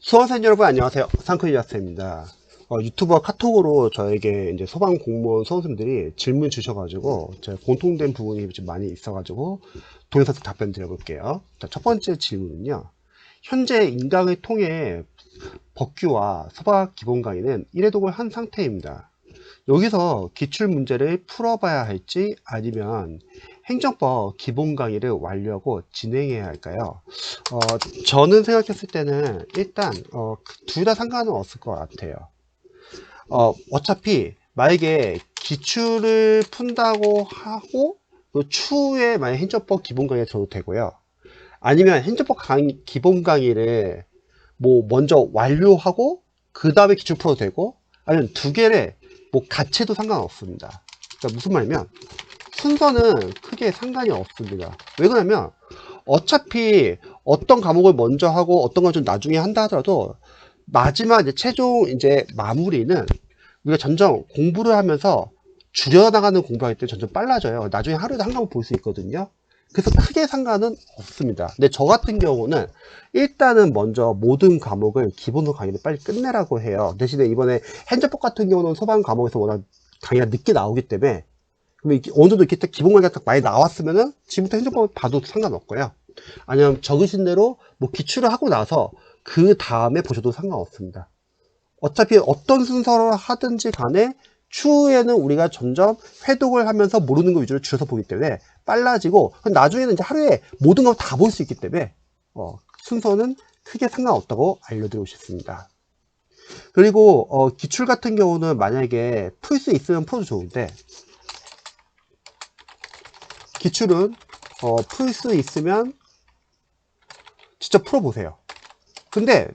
수험생 여러분 안녕하세요. 상크이 학생입니다. 유튜버 카톡으로 저에게 이제 소방 공무원 수험생들이 질문 주셔가지고 제가 공통된 부분이 좀 많이 있어가지고 동영상 답변 드려볼게요. 자, 첫 번째 질문은요. 현재 인강을 통해 법규와 소방 기본 강의는 1회독을 한 상태입니다. 여기서 기출 문제를 풀어봐야 할지 아니면 행정법 기본 강의를 완료하고 진행해야 할까요? 저는 생각했을 때는 일단 둘 다 상관은 없을 것 같아요. 어차피 만약에 기출을 푼다고 하고 그 추후에 만약 행정법 기본 강의에 들어도 되고요. 아니면 행정법 기본 강의를 뭐 먼저 완료하고 그 다음에 기출 풀어도 되고, 아니면 두 개를 뭐 같이 해도 상관없습니다. 그러니까 무슨 말이냐면 순서는 크게 상관이 없습니다. 왜 그러냐면 어차피 어떤 과목을 먼저 하고 어떤 걸 좀 나중에 한다 하더라도 마지막 이제 최종 이제 마무리는 우리가 점점 공부를 하면서 줄여나가는 공부할 때 점점 빨라져요. 나중에 하루에도 한 과목 볼 수 있거든요. 그래서 크게 상관은 없습니다. 근데 저 같은 경우는 일단은 먼저 모든 과목을 기본으로 강의를 빨리 끝내라고 해요. 대신에 이번에 행정법 같은 경우는 소방 과목에서 워낙 강의가 늦게 나오기 때문에 그럼 어느 정도 이렇게 기본 강의가 딱 많이 나왔으면은 지금부터 행정법을 봐도 상관없고요. 아니면 적으신 대로 뭐 기출을 하고 나서 그 다음에 보셔도 상관없습니다. 어차피 어떤 순서를 하든지 간에 추후에는 우리가 점점 회독을 하면서 모르는 거 위주로 줄여서 보기 때문에 빨라지고, 나중에는 이제 하루에 모든 걸 다 볼 수 있기 때문에 순서는 크게 상관없다고 알려드리고 싶습니다. 그리고 기출 같은 경우는 만약에 풀 수 있으면 풀어도 좋은데, 기출은 풀 수 있으면 직접 풀어보세요. 근데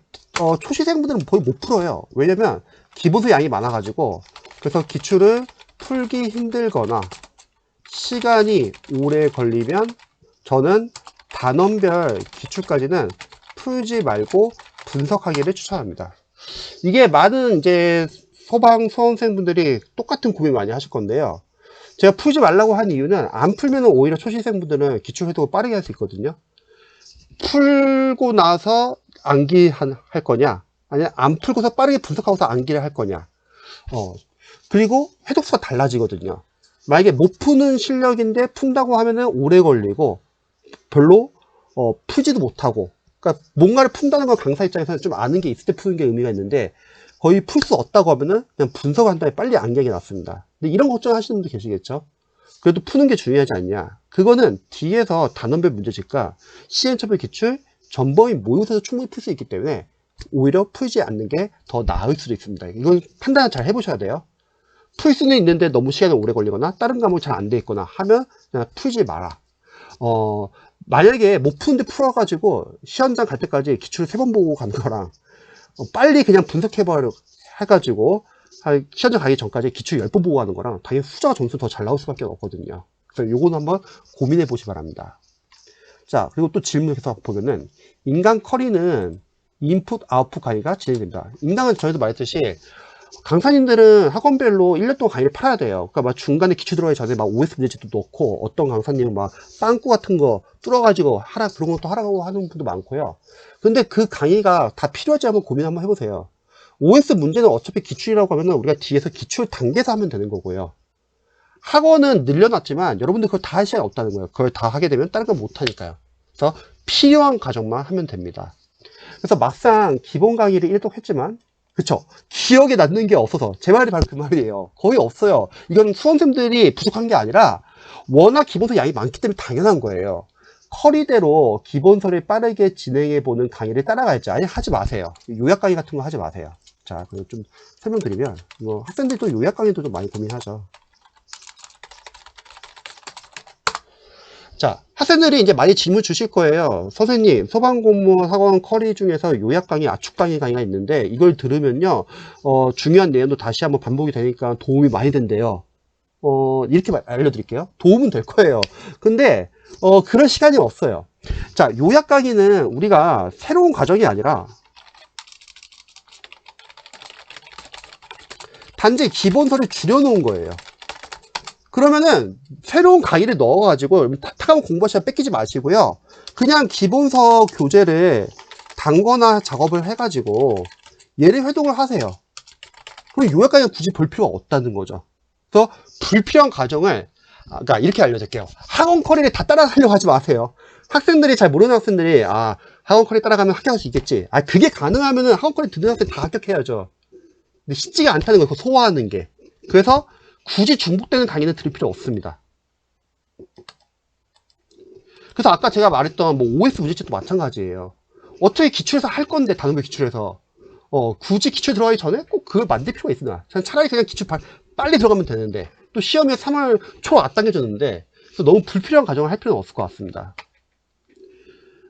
초시생분들은 거의 못 풀어요. 왜냐면 기본수 양이 많아가지고. 그래서 기출을 풀기 힘들거나 시간이 오래 걸리면 저는 단원별 기출까지는 풀지 말고 분석하기를 추천합니다. 이게 많은 이제 소방 수험생분들이 똑같은 고민 많이 하실 건데요. 제가 풀지 말라고 한 이유는 안 풀면 오히려 초시생분들은 기출 회독을 빠르게 할 수 있거든요. 풀고 나서 암기할 거냐, 아니면 안 풀고서 빠르게 분석하고서 암기를 할 거냐. 그리고 해독수가 달라지거든요. 만약에 못 푸는 실력인데 푼다고 하면은 오래 걸리고 별로 풀지도 못하고, 그러니까 뭔가를 푼다는 건 강사 입장에서는 좀 아는 게 있을 때 푸는 게 의미가 있는데 거의 풀 수 없다고 하면은 그냥 분석한 다음에 빨리 암기하는 게 낫습니다. 근데 이런 걱정 하시는 분도 계시겠죠. 그래도 푸는 게 중요하지 않냐. 그거는 뒤에서 단원별 문제집과 시행착오 기출, 전범위 모의고사에서 충분히 풀 수 있기 때문에 오히려 풀지 않는 게 더 나을 수도 있습니다. 이건 판단을 잘 해보셔야 돼요. 풀 수는 있는데 너무 시간이 오래 걸리거나 다른 과목이 잘 안 돼 있거나 하면 그냥 풀지 마라. 만약에 못 푸는데 풀어가지고 시험장 갈 때까지 기출을 3번 보고 가는 거랑 빨리 그냥 분석해버려 해가지고 시험장 가기 전까지 기출 10번 보고 가는 거랑 당연히 후자가 점수 더 잘 나올 수밖에 없거든요. 그래서 요거는 한번 고민해 보시 바랍니다. 자, 그리고 또 질문 계속 보면은 인강 커리는 인풋 아웃풋 강의가 진행됩니다. 인강은 저희도 말했듯이 강사님들은 학원별로 1년 동안 강의를 팔아야 돼요. 그러니까 막 중간에 기출 들어가기 전에 막 OS 문제집도 넣고, 어떤 강사님은 막 빵꾸 같은 거 뚫어가지고 하라, 그런 것도 하라고 하는 분도 많고요. 근데 그 강의가 다 필요할지 한번 고민 한번 해보세요. OS 문제는 어차피 기출이라고 하면은 우리가 뒤에서 기출 단계에서 하면 되는 거고요. 학원은 늘려놨지만 여러분들 그걸 다 할 시간이 없다는 거예요. 그걸 다 하게 되면 다른 걸 못 하니까요. 그래서 필요한 과정만 하면 됩니다. 그래서 막상 기본 강의를 1독 했지만, 그쵸, 기억에 남는 게 없어서, 제 말이 바로 그 말이에요. 거의 없어요. 이건 수험생들이 부족한 게 아니라 워낙 기본서 양이 많기 때문에 당연한 거예요. 커리대로 기본서를 빠르게 진행해보는 강의를 따라갈지, 아니 하지 마세요. 요약 강의 같은 거 하지 마세요. 자, 그리고 좀 설명드리면, 학생들도 요약 강의도 좀 많이 고민하죠. 자, 학생들이 이제 많이 질문 주실 거예요. 선생님, 소방공무원 학원 커리 중에서 요약 강의, 압축 강의가 있는데 이걸 들으면요, 중요한 내용도 다시 한번 반복이 되니까 도움이 많이 된대요. 이렇게 알려드릴게요. 도움은 될 거예요. 근데 그런 시간이 없어요. 자, 요약 강의는 우리가 새로운 과정이 아니라 단지 기본서를 줄여놓은 거예요. 그러면은 새로운 강의를 넣어가지고 타가면 공부 시간 뺏기지 마시고요. 그냥 기본서 교재를 강거나 작업을 해가지고 얘를 회독을 하세요. 그럼 요약까지 굳이 볼 필요가 없다는 거죠. 그래서 불필요한 과정을 그러니까 이렇게 알려줄게요. 학원 커리를 다 따라가려고 하지 마세요. 학생들이 잘 모르는 학생들이 학원 커리 따라가면 합격할 수 있겠지. 그게 가능하면은 학원 커리 듣는 학생 다 합격해야죠. 근데 쉽지가 않다는 거예요. 그거 소화하는 게. 그래서 굳이 중복되는 강의는 들을 필요 없습니다. 그래서 아까 제가 말했던 뭐 OS 문제집도 마찬가지예요. 어차피 기출에서 할 건데 단원별 기출에서 굳이 기출 들어가기 전에 꼭 그걸 만들 필요가 있으나 차라리 그냥 기출 빨리 들어가면 되는데 또 시험이 3월 초 앞당겨졌는데 그래서 너무 불필요한 과정을 할 필요는 없을 것 같습니다.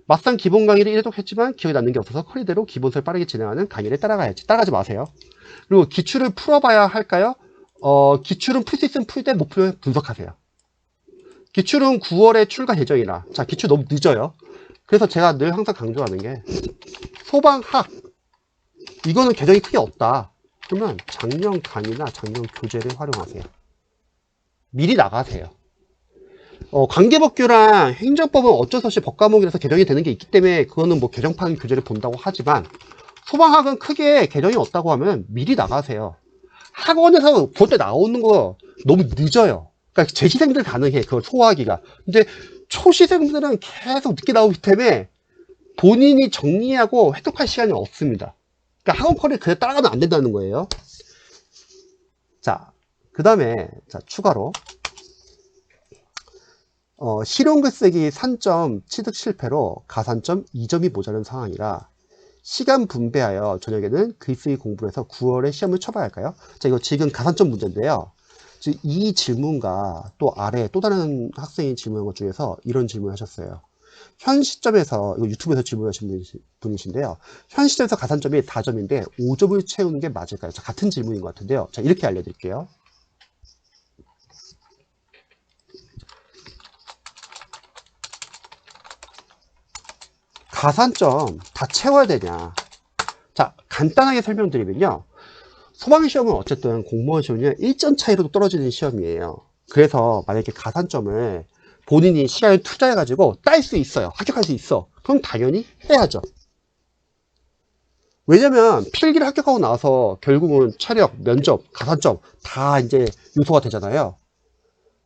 막상 기본 강의를 1회독 했지만 기억에 남는 게 없어서 커리대로 기본서를 빠르게 진행하는 강의를 따라가야지. 따라가지 마세요. 그리고 기출을 풀어봐야 할까요? 기출은 풀 수 있으면 풀 때 못 풀면 분석하세요. 기출은 9월에 출가 예정이라. 자, 기출 너무 늦어요. 그래서 제가 늘 항상 강조하는 게 소방학 이거는 개정이 크게 없다. 그러면 작년 강의나 작년 교재를 활용하세요. 미리 나가세요. 관계법규랑 행정법은 어쩔 수 없이 법과목이라서 개정이 되는 게 있기 때문에 그거는 뭐 개정판 교재를 본다고 하지만 소방학은 크게 개정이 없다고 하면 미리 나가세요. 학원에서 볼 때 나오는 거 너무 늦어요. 그러니까 재시생들 가능해. 그걸 소화하기가. 근데 초시생들은 계속 늦게 나오기 때문에 본인이 정리하고 획득할 시간이 없습니다. 그러니까 학원 커리를 그냥 따라가면 안 된다는 거예요. 자, 그 다음에 추가로 실용 글쓰기 산점 취득 실패로 가산점 2점이 모자란 상황이라 시간 분배하여 저녁에는 글쓰기 공부를 해서 9월에 시험을 쳐봐야 할까요? 자, 이거 지금 가산점 문제인데요. 이 질문과 또 아래 또 다른 학생이 질문한 것 중에서 이런 질문을 하셨어요. 현 시점에서, 이거 유튜브에서 질문하신 분이신데요. 현 시점에서 가산점이 4점인데 5점을 채우는 게 맞을까요? 자, 같은 질문인 것 같은데요. 자, 이렇게 알려드릴게요. 가산점 다 채워야 되냐? 자, 간단하게 설명드리면요. 소방시험은 어쨌든 공무원 시험은 1점 차이로 떨어지는 시험이에요. 그래서 만약에 가산점을 본인이 시간을 투자해가지고 딸 수 있어요. 합격할 수 있어. 그럼 당연히 해야죠. 왜냐면 필기를 합격하고 나서 결국은 체력, 면접, 가산점 다 이제 요소가 되잖아요.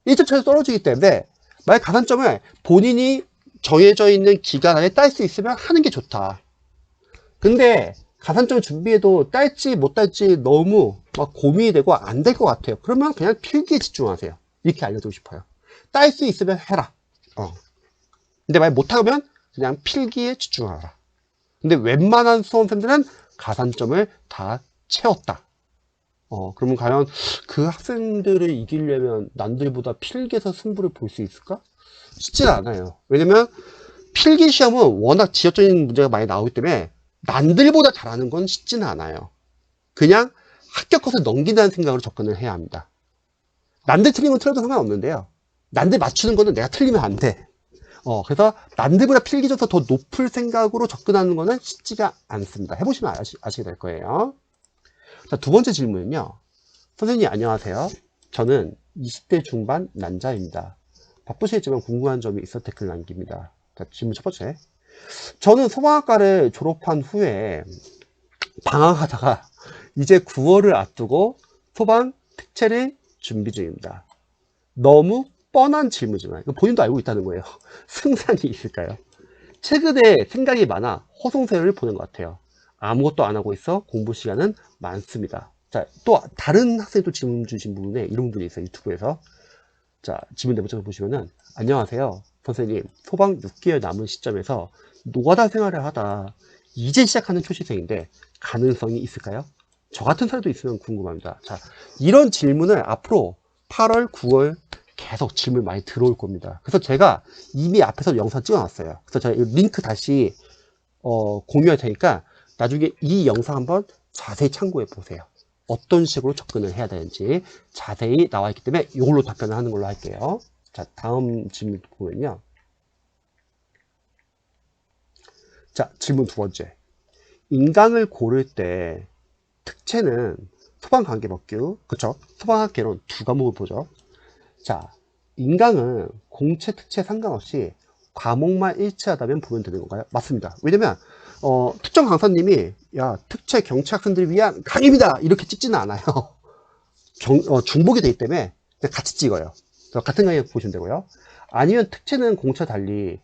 1점 차이로 떨어지기 때문에 만약 가산점을 본인이 정해져 있는 기간 안에 딸 수 있으면 하는 게 좋다. 근데 가산점 준비해도 딸지 못 딸지 너무 막 고민이 되고 안 될 것 같아요. 그러면 그냥 필기에 집중하세요. 이렇게 알려주고 싶어요. 딸 수 있으면 해라. 근데 만약 못하면 그냥 필기에 집중하라. 근데 웬만한 수험생들은 가산점을 다 채웠다. 그러면 과연 그 학생들을 이기려면 남들보다 필기에서 승부를 볼 수 있을까? 쉽지는 않아요. 왜냐면 필기 시험은 워낙 지역적인 문제가 많이 나오기 때문에 남들보다 잘하는 건 쉽지는 않아요. 그냥 합격컷을 넘긴다는 생각으로 접근을 해야 합니다. 남들 틀린 건 틀려도 상관없는데요. 남들 맞추는 거는 내가 틀리면 안 돼. 그래서 남들보다 필기 줘서 더 높을 생각으로 접근하는 거는 쉽지가 않습니다. 해보시면 아시게 될 거예요. 자, 두 번째 질문은요. 선생님 안녕하세요. 저는 20대 중반 남자입니다. 바쁘시겠지만 궁금한 점이 있어 댓글 남깁니다. 자, 질문 첫 번째. 저는 소방학과를 졸업한 후에 방황하다가 이제 9월을 앞두고 소방 특채를 준비 중입니다. 너무 뻔한 질문이지만 본인도 알고 있다는 거예요. 승산이 있을까요? 최근에 생각이 많아 허송세월을 보낸 것 같아요. 아무것도 안 하고 있어 공부 시간은 많습니다. 자, 또 다른 학생도 질문 주신 분에 이런 분이 있어요. 유튜브에서. 자, 질문 네 번째 보시면은 안녕하세요. 선생님, 소방 6개월 남은 시점에서 노가다 생활을 하다 이제 시작하는 초시생인데 가능성이 있을까요? 저 같은 사람도 있으면 궁금합니다. 자, 이런 질문을 앞으로 8월, 9월 계속 질문 많이 들어올 겁니다. 그래서 제가 이미 앞에서 영상 찍어놨어요. 그래서 제가 링크 다시 공유할 테니까 나중에 이 영상 한번 자세히 참고해 보세요. 어떤 식으로 접근을 해야 되는지 자세히 나와 있기 때문에 이걸로 답변을 하는 걸로 할게요. 자, 다음 질문 보면요. 자, 질문 두 번째. 인강을 고를 때 특채는 소방관계법규, 그쵸? 소방학 개론 두 과목을 보죠. 자, 인강은 공채, 특채 상관없이 과목만 일치하다면 보면 되는 건가요? 맞습니다. 왜냐면 특정 강사님이 야 특채 경치 학생들을 위한 강의입니다 이렇게 찍지는 않아요. 중복이 되기 때문에 그냥 같이 찍어요. 그래서 같은 강의 보시면 되고요. 아니면 특채는 공차 달리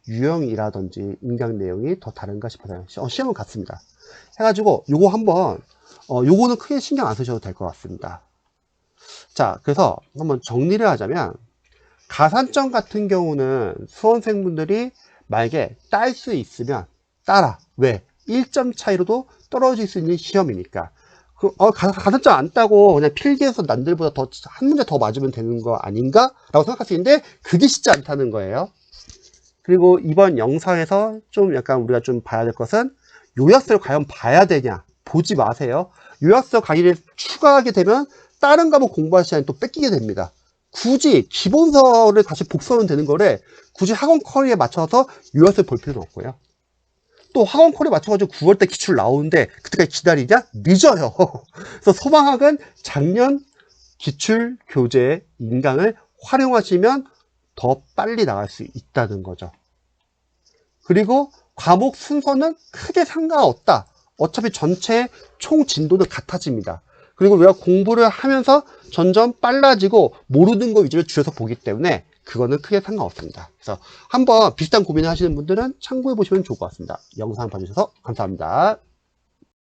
유형이라든지 인강 내용이 더 다른가 싶어서 시험은 같습니다. 해가지고 요거 한번 요거는 크게 신경 안 쓰셔도 될 것 같습니다. 자, 그래서 한번 정리를 하자면 가산점 같은 경우는 수험생분들이 만약에 딸 수 있으면 따라. 왜? 1점 차이로도 떨어질 수 있는 시험이니까. 가산점 안 따고 그냥 필기해서 남들보다 한 문제 더 맞으면 되는 거 아닌가? 라고 생각할 수 있는데 그게 쉽지 않다는 거예요. 그리고 이번 영상에서 좀 약간 우리가 좀 봐야 될 것은 요약서를 과연 봐야 되냐? 보지 마세요. 요약서 강의를 추가하게 되면 다른 과목 공부할 시간이 또 뺏기게 됩니다. 굳이 기본서를 다시 복습하면 되는 거를 굳이 학원 커리에 맞춰서 요약서를 볼 필요는 없고요. 또 학원 콜에 맞춰가지고 9월달 기출 나오는데 그때까지 기다리냐? 늦어요. 그래서 소방학은 작년 기출 교재 인강을 활용하시면 더 빨리 나갈 수 있다는 거죠. 그리고 과목 순서는 크게 상관없다. 어차피 전체 총 진도는 같아집니다. 그리고 우리가 공부를 하면서 점점 빨라지고 모르는 거 위주로 줄여서 보기 때문에 그거는 크게 상관없습니다. 그래서 한번 비슷한 고민을 하시는 분들은 참고해 보시면 좋을 것 같습니다. 영상 봐주셔서 감사합니다.